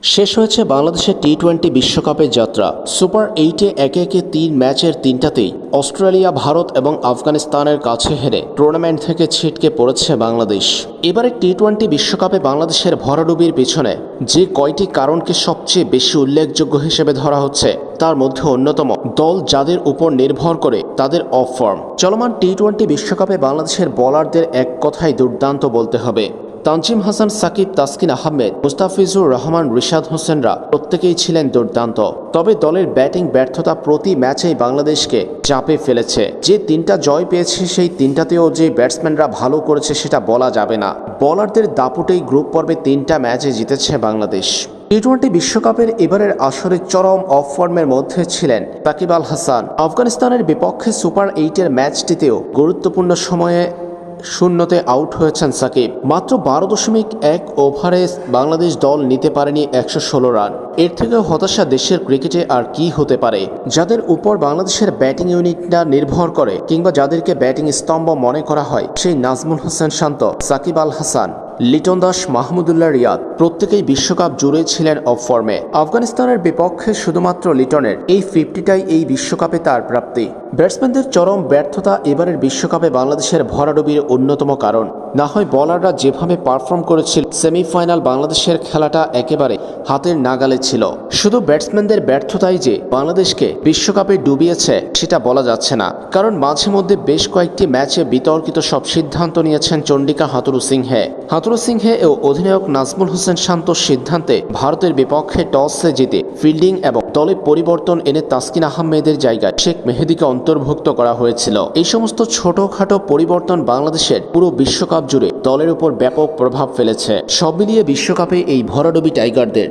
শেষ হয়েছে বাংলাদেশের টি-20 বিশ্বকাপের যাত্রা। সুপার 8-এ একে একে 3 ম্যাচের 3টাতেই অস্ট্রেলিয়া, ভারত এবং আফগানিস্তানের কাছে হেরে টুর্নামেন্ট থেকে ছিটকে পড়েছে বাংলাদেশ। এবারে টি-20 বিশ্বকাপে বাংলাদেশের ভরাডুবির পিছনে যে কয়টি কারণকে সবচেয়ে বেশি উল্লেখযোগ্য হিসেবে ধরা হচ্ছে তার মধ্যে অন্যতম দল যাদের উপর নির্ভর করে তাদের অফ ফর্ম। চলমান টি-20 বিশ্বকাপে বাংলাদেশের বোলারদের এক কথায় দুর্দান্ত বলতে হবে। তানজিম হাসান, সাকিব, তাসকিন আহমেদ, মুস্তাফিজুর রহমান, রিশাদ হোসেনরা প্রত্যেকেই ছিলেন দুর্দান্ত। তবে দলের ব্যাটিং ব্যর্থতা প্রতি ম্যাচেই বাংলাদেশকে চাপে ফেলেছে। যে 3টা জয় পেয়েছে সেই 3টাতেও যে ব্যাটসম্যানরা ভালো করেছে সেটা বলা যাবে না। বোলারদের দাপুটেই গ্রুপ পর্বে 3টা ম্যাচে জিতেছে বাংলাদেশ। টি-20 বিশ্বকাপের এবারের আসরে চরম অফ ফর্মের মধ্যে ছিলেন সাকিব আল হাসান। আফগানিস্তানের বিপক্ষে সুপার 8-এর ম্যাচটিতেও গুরুত্বপূর্ণ সময়ে শূন্যতে আউট হয়েছেন সাকিব। মাত্র 12.1 ওভারে বাংলাদেশ দল নিতে পারেনি 116 রান। এর থেকেও হতাশা দেশের ক্রিকেটে আর কি হতে পারে। যাদের উপর বাংলাদেশের ব্যাটিং ইউনিটটা নির্ভর করে কিংবা যাদেরকে ব্যাটিং স্তম্ভ মনে করা হয় সেই নাজমুল হোসেন শান্ত, সাকিব আল হাসান, লিটন দাস, মাহমুদুল্লাহ রিয়াদ প্রত্যেকেই বিশ্বকাপ জুড়ে ছিলেন অফ ফর্মে। আফগানিস্তানের বিপক্ষে শুধুমাত্র লিটনের এই 50টাই এই বিশ্বকাপে তার প্রাপ্তি। ব্যাটসম্যানদের চরম ব্যর্থতা এবারের বিশ্বকাপে বাংলাদেশের ভরাডুবির অন্যতম কারণ। না হয় বোলাররা যেভাবে পারফর্ম করেছিল সেমিফাইনাল বাংলাদেশের খেলাটা একেবারে হাতের নাগালে ছিল। শুধু ব্যাটসম্যানদের ব্যর্থতাই যে বাংলাদেশকে বিশ্বকাপে ডুবিয়েছে সেটা বলা যাচ্ছে না, কারণ মাঝে মধ্যে বেশ কয়েকটি ম্যাচে বিতর্কিত সব সিদ্ধান্ত নিয়েছেন চন্ডিকা হাথুরুসিংহে ও অধিনায়ক নাজমুল হোসেন শান্তর সিদ্ধান্তে ভারতের বিপক্ষে টসে জিতে ফিল্ডিং এবং দলে পরিবর্তন এনে তাসকিন আহমেদের জায়গায় শেখ মেহেদীকে অন্তর্ভুক্ত করা হয়েছিল। এই সমস্ত ছোটখাটো পরিবর্তন বাংলাদেশের পুরো বিশ্বকাপ জুড়ে দলের উপর ব্যাপক প্রভাব ফেলেছে। সব মিলিয়ে বিশ্বকাপে এই ভরাডুবি টাইগারদের।